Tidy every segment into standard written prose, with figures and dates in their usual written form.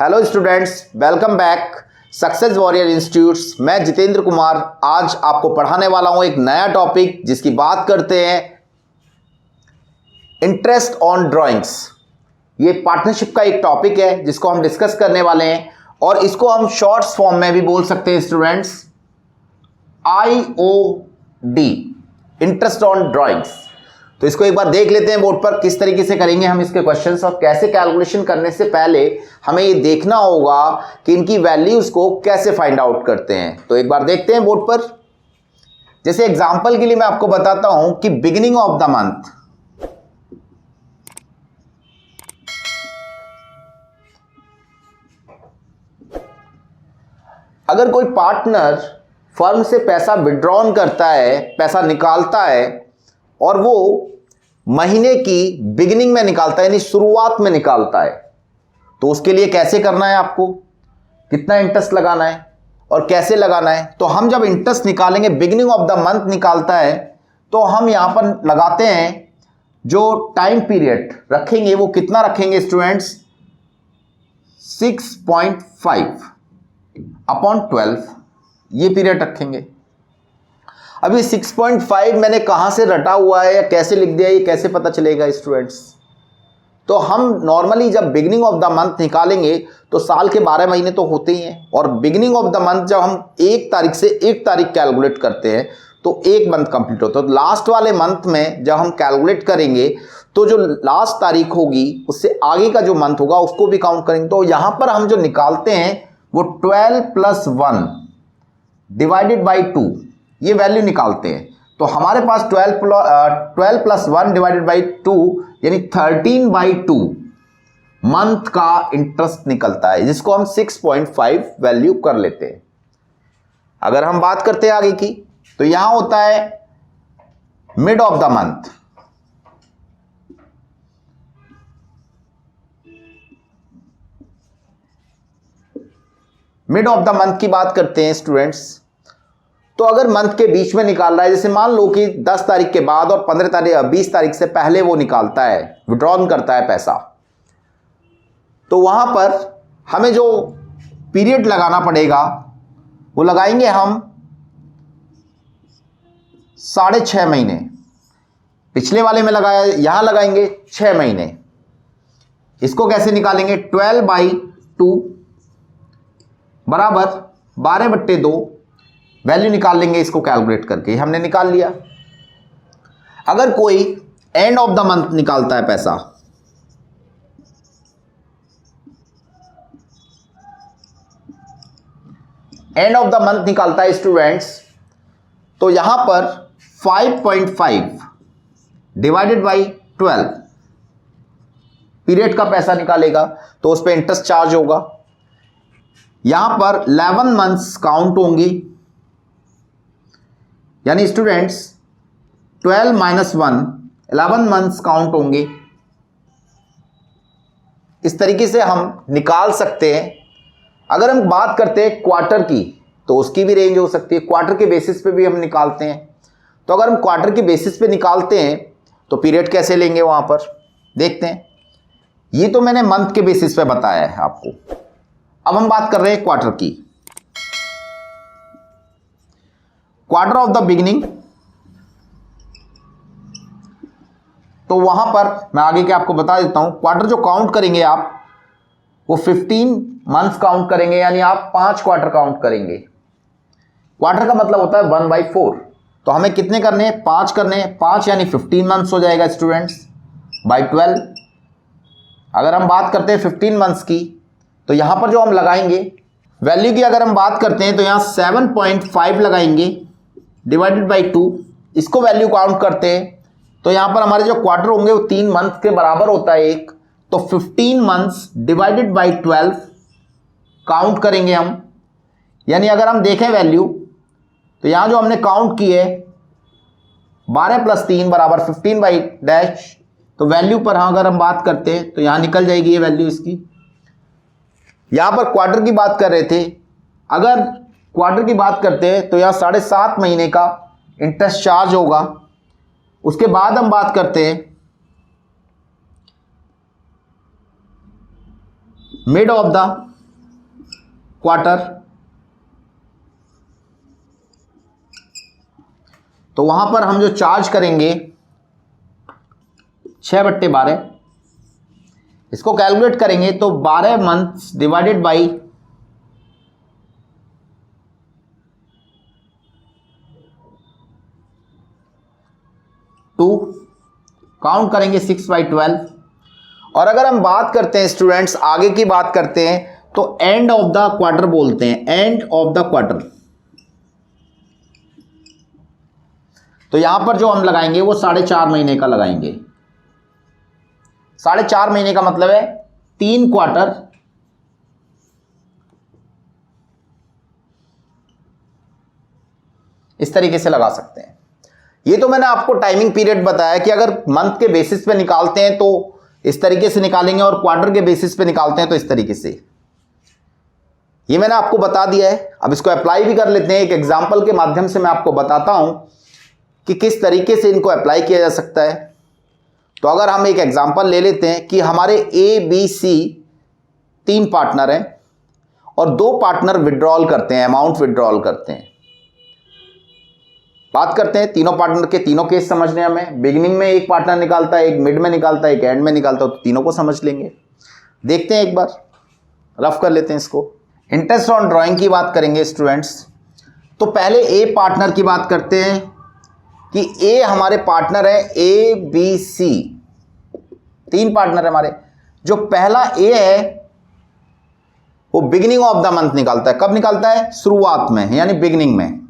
Hello students, welcome back success warrior institutes. मैं जितेंद्र कुमार आज आपको पढ़ाने वाला हूं एक नया टॉपिक जिसकी बात करते हैं इंटरेस्ट ऑन ड्राइंग्स। ये पार्टनरशिप का एक टॉपिक है जिसको हम डिस्कस करने वाले हैं और इसको हम शॉर्ट्स फॉर्म में भी बोल सकते हैं students, IOD, interest on drawings. तो इसको एक बार देख लेते हैं बोर्ड पर किस तरीके से करेंगे हम इसके क्वेश्चंस, और कैसे कैलकुलेशन करने से पहले हमें ये देखना होगा कि इनकी वैल्यूज को कैसे फाइंड आउट करते हैं। तो एक बार देखते हैं बोर्ड पर। जैसे एग्जांपल के लिए मैं आपको बताता हूं कि बिगिनिंग ऑफ द मंथ, अगर कोई पार्टनर फर्म से पैसा विड्रॉन करता है, पैसा निकालता है और वो महीने की बिगिनिंग में निकालता है यानी शुरुआत में निकालता है, तो उसके लिए कैसे करना है, आपको कितना इंटरेस्ट लगाना है और कैसे लगाना है। तो हम जब इंटरेस्ट निकालेंगे, बिगिनिंग ऑफ द मंथ निकालता है, तो हम यहां पर लगाते हैं जो टाइम पीरियड रखेंगे वो कितना रखेंगे स्टूडेंट्स, 6.5 अपॉन 12 ये पीरियड रखेंगे। अब ये 6.5 मैंने कहां से रटा हुआ है या कैसे लिख दिया, ये कैसे पता चलेगा स्टूडेंट्स। तो हम नॉर्मली जब बिगिनिंग ऑफ द मंथ निकालेंगे तो साल के 12 महीने तो होते ही हैं, और बिगिनिंग ऑफ द मंथ जब हम 1 तारीख से 1 तारीख कैलकुलेट करते हैं तो 1 मंथ कंप्लीट होता है। तो लास्ट वाले मंथ में जब हम कैलकुलेट करेंगे तो जो लास्ट तारीख होगी उससे आगे का जो मंथ होगा उसको भी काउंट करेंगे। तो यहां पर हम जो निकालते हैं वो 12 + 1 डिवाइडेड बाई 2 ये वैल्यू निकालते हैं। तो हमारे पास 12 + 1 डिवाइडेड बाई 2 यानी 13/2 मंथ का इंटरेस्ट निकलता है, जिसको हम 6.5 वैल्यू कर लेते हैं। अगर हम बात करते हैं आगे की, तो यहां होता है mid of the month. Mid of the month की बात करते हैं स्टूडेंट्स, तो अगर मंथ के बीच में निकाल रहा है, जैसे मान लो कि 10 तारीख के बाद और 15 तारीख 20 तारीख से पहले वो निकालता है, विड्रॉन करता है पैसा, तो वहां पर हमें जो पीरियड लगाना पड़ेगा वो लगाएंगे हम 6.5 महीने। पिछले वाले में लगाया, यहां लगाएंगे 6 महीने। इसको कैसे निकालेंगे, 12/2 बराबर 12/2 वैल्यू निकाल लेंगे इसको कैलकुलेट करके, हमने निकाल लिया। अगर कोई एंड ऑफ द मंथ निकालता है पैसा, एंड ऑफ द मंथ निकालता है स्टूडेंट्स, तो यहां पर 5.5 डिवाइडेड बाई 12 पीरियड का पैसा निकालेगा, तो उस पर इंटरेस्ट चार्ज होगा। यहां पर 11 मंथ्स काउंट होंगी, यानी स्टूडेंट्स 12 - 1 11 मंथ्स काउंट होंगे। इस तरीके से हम निकाल सकते हैं। अगर हम बात करते हैं क्वार्टर की, तो उसकी भी रेंज हो सकती है, क्वार्टर के बेसिस पे भी हम निकालते हैं। तो अगर हम क्वार्टर के बेसिस पे निकालते हैं तो पीरियड कैसे लेंगे वहां पर देखते हैं। ये तो मैंने मंथ के बेसिस पे बताया है आपको। अब हम बात कर रहे हैं क्वार्टर की। क्वार्टर ऑफ द बिगिनिंग, तो वहां पर मैं आगे के आपको बता देता हूं। क्वार्टर जो काउंट करेंगे आप वो 15 मंथ्स काउंट करेंगे, यानी आप 5 क्वार्टर काउंट करेंगे। क्वार्टर का मतलब होता है 1/4। तो हमें कितने करने हैं, 5 करने हैं। 5 यानी 15 मंथ्स हो जाएगा स्टूडेंट्स बाई 12। अगर हम बात करते हैं 15 मंथ्स की, तो यहां पर जो हम लगाएंगे वैल्यू की, अगर हम बात करते हैं तो यहां 7.5 लगाएंगे डिवाइडेड बाई 2, इसको वैल्यू काउंट करते हैं तो यहां पर हमारे जो क्वार्टर होंगे वो 3 मंथ के बराबर होता है एक। तो 15 मंथ्स डिवाइडेड बाई 12 काउंट करेंगे हम। यानी अगर हम देखें वैल्यू, तो यहां जो हमने काउंट की है 12 + 3 बराबर 15/डैश, तो वैल्यू पर अगर हम बात करते हैं तो यहां निकल जाएगी ये वैल्यू इसकी। यहां पर क्वार्टर की बात कर रहे थे, अगर क्वार्टर की बात करते हैं तो यहां 7.5 महीने का इंटरेस्ट चार्ज होगा। उसके बाद हम बात करते हैं मिड ऑफ द क्वार्टर, तो वहां पर हम जो चार्ज करेंगे 6/12, इसको कैलकुलेट करेंगे तो 12 मंथ्स डिवाइडेड बाई 2, काउंट करेंगे 6/12। और अगर हम बात करते हैं स्टूडेंट्स, आगे की बात करते हैं तो एंड ऑफ द क्वार्टर बोलते हैं, एंड ऑफ द क्वार्टर। तो यहां पर जो हम लगाएंगे वो 4.5 महीने का लगाएंगे। 4.5 महीने का मतलब है 3 क्वार्टर, इस तरीके से लगा सकते हैं। ये तो मैंने आपको टाइमिंग पीरियड बताया कि अगर मंथ के बेसिस पे निकालते हैं तो इस तरीके से निकालेंगे और क्वार्टर के बेसिस पे निकालते हैं तो इस तरीके से। ये मैंने आपको बता दिया है। अब इसको अप्लाई भी कर लेते हैं। एक एग्जांपल के माध्यम से मैं आपको बताता हूं कि किस तरीके से इनको अप्लाई किया जा सकता है। तो अगर हम एक एग्जांपल ले लेते हैं कि हमारे ABC 3 पार्टनर हैं और 2 पार्टनर विड्रॉल करते हैं, अमाउंट विड्रॉल करते हैं। बात करते हैं तीनों पार्टनर के, तीनों केस समझने हमें। बिगिनिंग में एक पार्टनर निकालता है, एक मिड में निकालता है, एक एंड में निकालता है, तो तीनों को समझ लेंगे। देखते हैं, एक बार रफ कर लेते हैं इसको। इंटरेस्ट ऑन ड्राइंग की बात करेंगे स्टूडेंट्स, तो पहले ए पार्टनर की बात करते हैं कि ए हमारे पार्टनर है ABC, 3 पार्टनर है हमारे। जो पहला ए है वो बिगिनिंग ऑफ द मंथ निकालता है। कब निकालता है? शुरुआत में, यानी बिगिनिंग में।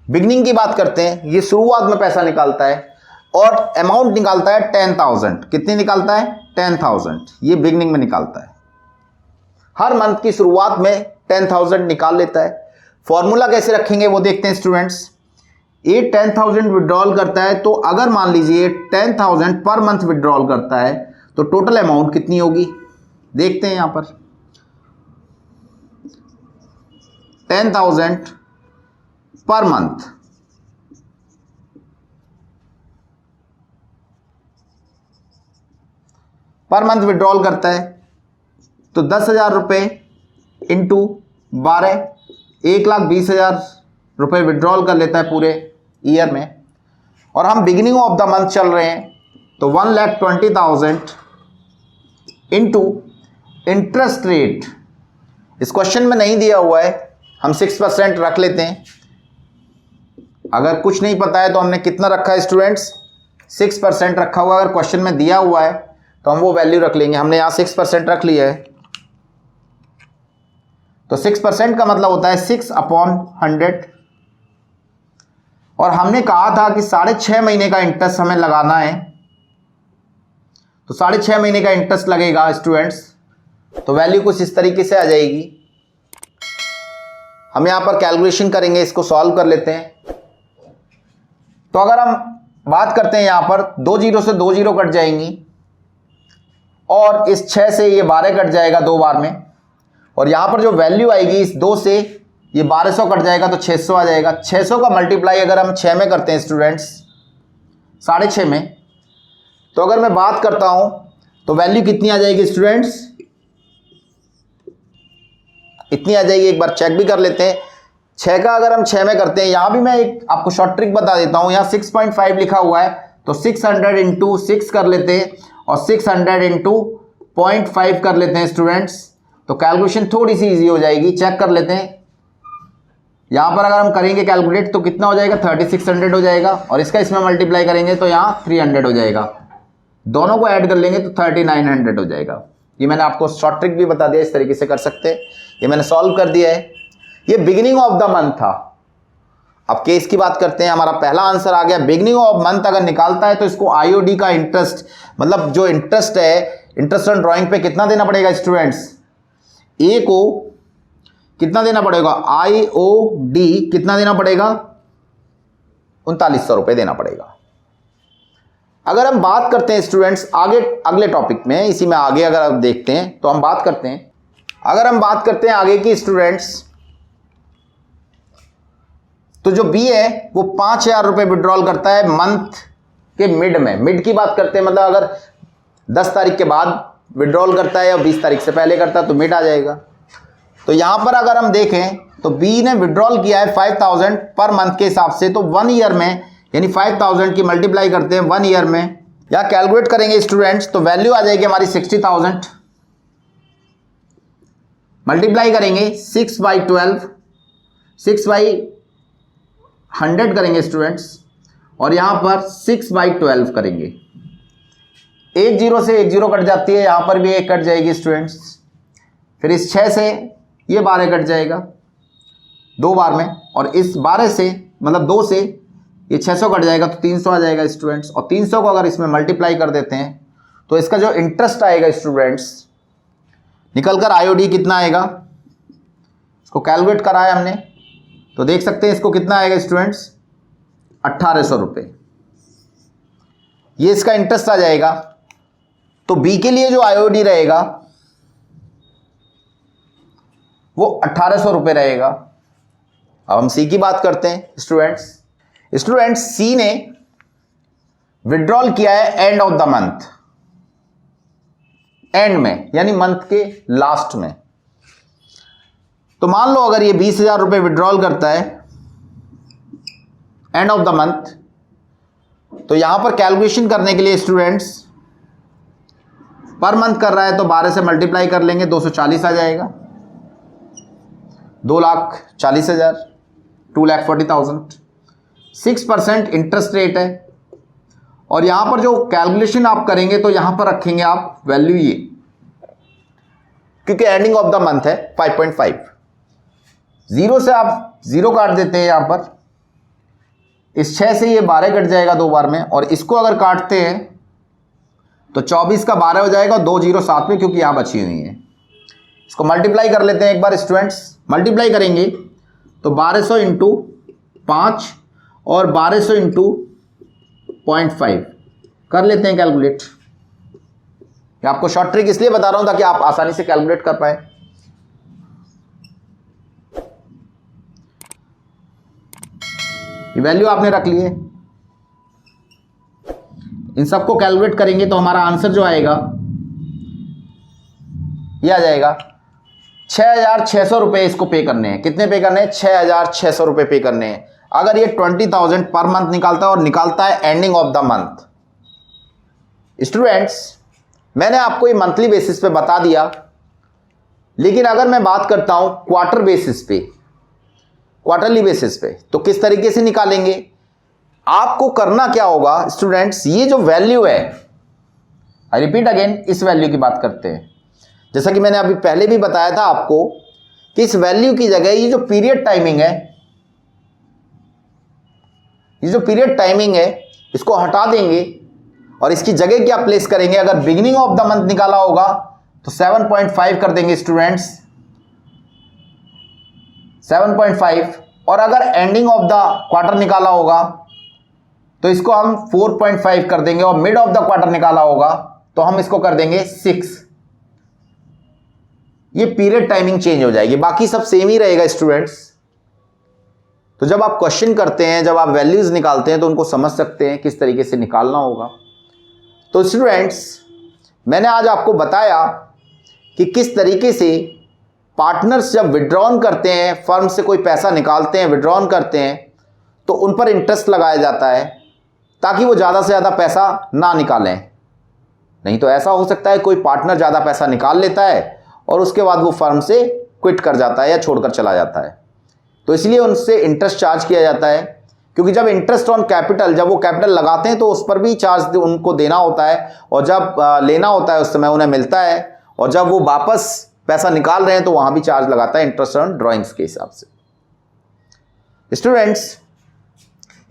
बिगिनिंग की बात करते हैं, ये शुरुआत में पैसा निकालता है और अमाउंट निकालता है 10,000। कितनी निकालता है? 10,000। ये बिगिनिंग में निकालता है। हर मंथ की शुरुआत में 10,000 निकाल लेता है। फॉर्मूला कैसे रखेंगे वो देखते हैं स्टूडेंट्स। ये 10,000 विड्रॉल करता है, तो अगर मान लीजिए 10,000 पर मंथ विड्रॉल करता है तो टोटल अमाउंट कितनी होगी? देखते हैं यहां पर 10,000 per month, per month withdrawal करता है तो 10,000 रुपये इंटू 12, 1,20,000 रुपये विड्रॉल कर लेता है पूरे ईयर में। और हम बिगिनिंग ऑफ द मंथ चल रहे हैं तो 1,20,000 इंटू इंटरेस्ट रेट, इस क्वेश्चन में नहीं दिया हुआ है, हम 6% रख लेते हैं। अगर कुछ नहीं पता है तो हमने कितना रखा है स्टूडेंट्स? 6% रखा हुआ है। अगर क्वेश्चन में दिया हुआ है तो हम वो वैल्यू रख लेंगे। हमने यहां 6% रख लिया है, तो 6% का मतलब होता है 6/100। और हमने कहा था कि 6.5 महीने का इंटरेस्ट हमें लगाना है, तो 6.5 महीने का इंटरेस्ट लगेगा स्टूडेंट्स, तो वैल्यू कुछ इस तरीके से आ जाएगी। हम यहां पर कैलकुलेशन करेंगे, इसको सॉल्व कर लेते हैं। तो अगर हम बात करते हैं यहां पर 2 जीरो से 2 जीरो कट जाएंगी और इस 6 से ये 12 कट जाएगा 2 बार में, और यहां पर जो वैल्यू आएगी इस 2 से ये 1200 कट जाएगा तो 600 आ जाएगा। 600 का मल्टीप्लाई अगर हम 6 में करते हैं स्टूडेंट्स, 6.5 में, तो अगर मैं बात करता हूं तो वैल्यू कितनी आ जाएगी स्टूडेंट्स? इतनी आ जाएगी। एक बार चेक भी कर लेते हैं। 6 का अगर हम 6 में करते हैं, यहां भी मैं एक आपको शॉर्ट ट्रिक बता देता हूं। यहां 6.5 लिखा हुआ है तो 600 इंटू 6 कर लेते हैं और 600 इंटू 0.5 कर लेते हैं स्टूडेंट्स, तो कैलकुलेशन थोड़ी सी इजी हो जाएगी। चेक कर लेते हैं। यहां पर अगर हम करेंगे कैलकुलेट तो कितना हो जाएगा? 3600 हो जाएगा, और इसका इसमें मल्टीप्लाई करेंगे तो यहां 300 हो जाएगा। दोनों को ऐड कर लेंगे तो 3900 हो जाएगा। ये मैंने आपको शॉर्ट ट्रिक भी बता दिया, इस तरीके से कर सकते हैं। ये मैंने सॉल्व कर दिया है। ये बिगिनिंग ऑफ द मंथ था। अब केस की बात करते हैं। हमारा पहला आंसर आ गया। बिगिनिंग ऑफ मंथ अगर निकालता है तो इसको आईओडी का इंटरेस्ट, मतलब जो इंटरेस्ट है, इंटरेस्ट ऑन ड्राइंग पे कितना देना पड़ेगा स्टूडेंट्स? ए को कितना देना पड़ेगा? आईओडी कितना देना पड़ेगा? 3900 रुपये देना पड़ेगा। अगर हम बात करते हैं स्टूडेंट्स आगे, अगले टॉपिक में, इसी में आगे अगर आप देखते हैं तो हम बात करते हैं, अगर हम बात करते हैं आगे की स्टूडेंट्स, तो जो बी है वो 5,000 रुपये विड्रॉल करता है मंथ के मिड में। मिड की बात करते हैं मतलब अगर 10 तारीख के बाद विड्रॉल करता है या 20 तारीख से पहले करता है तो मिट आ जाएगा। तो यहाँ पर अगर हम देखें तो बी ने विड्रॉल किया है 5000 पर मंथ के हिसाब से, तो 1 ईयर में यानी 5000 की मल्टीप्लाई करते हैं 1 ईयर में, या कैलकुलेट करेंगे स्टूडेंट्स तो वैल्यू आ जाएगी हमारी 60,000। मल्टीप्लाई करेंगे 6/12, 6/100 करेंगे स्टूडेंट्स, और यहां पर 6/12 करेंगे। एक 0 से एक 0 कट जाती है, यहां पर भी एक कट जाएगी स्टूडेंट्स। फिर इस 6 से ये 12 कट जाएगा 2 बार में, और इस 12 से मतलब 2 से ये 600 कट जाएगा तो 300 आ जाएगा स्टूडेंट्स। और 300 को अगर इसमें मल्टीप्लाई कर देते हैं तो इसका जो इंटरेस्ट आएगा स्टूडेंट्स निकल कर आईओडी कितना आएगा, इसको कैलकुलेट करा है हमने तो देख सकते हैं इसको कितना आएगा स्टूडेंट्स 1800 रुपये, ये इसका इंटरेस्ट आ जाएगा। तो बी के लिए जो आईओडी रहेगा वो 1800 रुपये रहेगा। अब हम सी की बात करते हैं स्टूडेंट्स सी ने विड्रॉल किया है end of the month, and में यानी मंथ के लास्ट में। तो मान लो अगर ये 20,000 रुपये विड्रॉल करता है एंड ऑफ द मंथ, तो यहां पर कैलकुलेशन करने के लिए स्टूडेंट्स पर मंथ कर रहा है तो 12 से मल्टीप्लाई कर लेंगे 240 आ जाएगा, 2,40,000, 2,40,000। 6% इंटरेस्ट रेट है। और यहां पर जो कैलकुलेशन आप करेंगे तो यहां पर रखेंगे आप वैल्यू ये, क्योंकि एंडिंग ऑफ द मंथ है 5.5। 0 से आप 0 काट देते हैं यहां पर, इस 6 से ये 12 कट जाएगा 2 बार में, और इसको अगर काटते हैं तो 24 का 12 हो जाएगा, 2 0 साथ में क्योंकि यहां बची हुई है। इसको मल्टीप्लाई कर लेते हैं एक बार स्टूडेंट्स, मल्टीप्लाई करेंगे तो 1200 इंटू 5 और 1200 इंटू 0.5 कर लेते हैं कैलकुलेट। आपको शॉर्ट ट्रिक इसलिए बता रहा हूं ताकि आप आसानी से कैलकुलेट कर पाए। ये वैल्यू आपने रख ली है, इन सबको कैलकुलेट करेंगे तो हमारा आंसर जो आएगा ये आ जाएगा 6,600 रुपये इसको पे करने हैं। कितने पे करने हैं? 6,600 रुपये पे करने हैं। अगर ये 20,000 पर मंथ निकालता है और निकालता है ending of the month. Students मैंने आपको ये मंथली बेसिस पे बता दिया, लेकिन अगर मैं बात करता हूं क्वार्टर बेसिस पे, क्वार्टरली बेसिस पे, तो किस तरीके से निकालेंगे? आपको करना क्या होगा स्टूडेंट्स, ये जो वैल्यू है, आई रिपीट अगेन, इस वैल्यू की बात करते हैं। जैसा कि मैंने अभी पहले भी बताया था आपको कि इस वैल्यू की जगह ये जो पीरियड टाइमिंग है, ये जो पीरियड टाइमिंग है इसको हटा देंगे और इसकी जगह क्या प्लेस करेंगे? अगर बिगिनिंग ऑफ द मंथ निकाला होगा तो 7.5 कर देंगे स्टूडेंट्स, 7.5। और अगर एंडिंग ऑफ द क्वार्टर निकाला होगा तो इसको हम 4.5 कर देंगे, और मिड ऑफ द क्वार्टर निकाला होगा तो हम इसको कर देंगे 6। ये पीरियड टाइमिंग चेंज हो जाएगी, बाकी सब सेम ही रहेगा स्टूडेंट्स। तो जब आप क्वेश्चन करते हैं, जब आप वैल्यूज निकालते हैं तो उनको समझ सकते हैं किस तरीके से निकालना होगा। तो स्टूडेंट्स मैंने आज आपको बताया कि किस तरीके से पार्टनर्स जब विड्रॉन करते हैं, फर्म से कोई पैसा निकालते हैं, विड्रॉन करते हैं, तो उन पर इंटरेस्ट लगाया जाता है ताकि वो ज़्यादा से ज़्यादा पैसा ना निकालें। नहीं तो ऐसा हो सकता है कोई पार्टनर ज़्यादा पैसा निकाल लेता है और उसके बाद वो फर्म से क्विट कर जाता है या छोड़कर चला जाता है। तो इसलिए उनसे इंटरेस्ट चार्ज किया जाता है, क्योंकि जब इंटरेस्ट ऑन कैपिटल, जब वो कैपिटल लगाते हैं तो उस पर भी चार्ज उनको देना होता है, और जब लेना होता है उस समय उन्हें मिलता है, और जब वो वापस पैसा निकाल रहे हैं तो वहां भी चार्ज लगाता है इंटरेस्ट ऑन ड्राइंग्स के हिसाब से। स्टूडेंट्स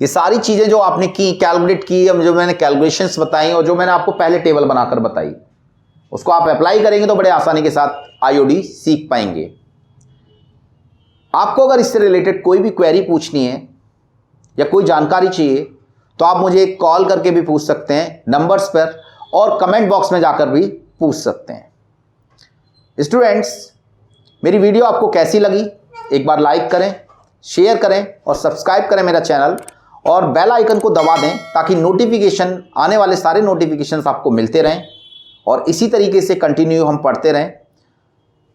ये सारी चीजें जो आपने की, कैलकुलेट की, जो मैंने कैलकुलेशंस बताई और जो मैंने आपको पहले टेबल बनाकर बताई, उसको आप अप्लाई करेंगे तो बड़े आसानी के साथ आईओडी सीख पाएंगे। आपको अगर इससे रिलेटेड कोई भी क्वेरी पूछनी है या कोई जानकारी चाहिए तो आप मुझे कॉल करके भी पूछ सकते हैं नंबर्स पर, और कमेंट बॉक्स में जाकर भी पूछ सकते हैं। स्टूडेंट्स मेरी वीडियो आपको कैसी लगी? एक बार लाइक करें, शेयर करें और सब्सक्राइब करें मेरा चैनल, और बेल आइकन को दबा दें ताकि नोटिफिकेशन, आने वाले सारे नोटिफिकेशंस आपको मिलते रहें। और इसी तरीके से कंटिन्यू हम पढ़ते रहें।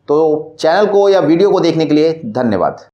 तो चैनल को या वीडियो को देखने के लिए धन्यवाद।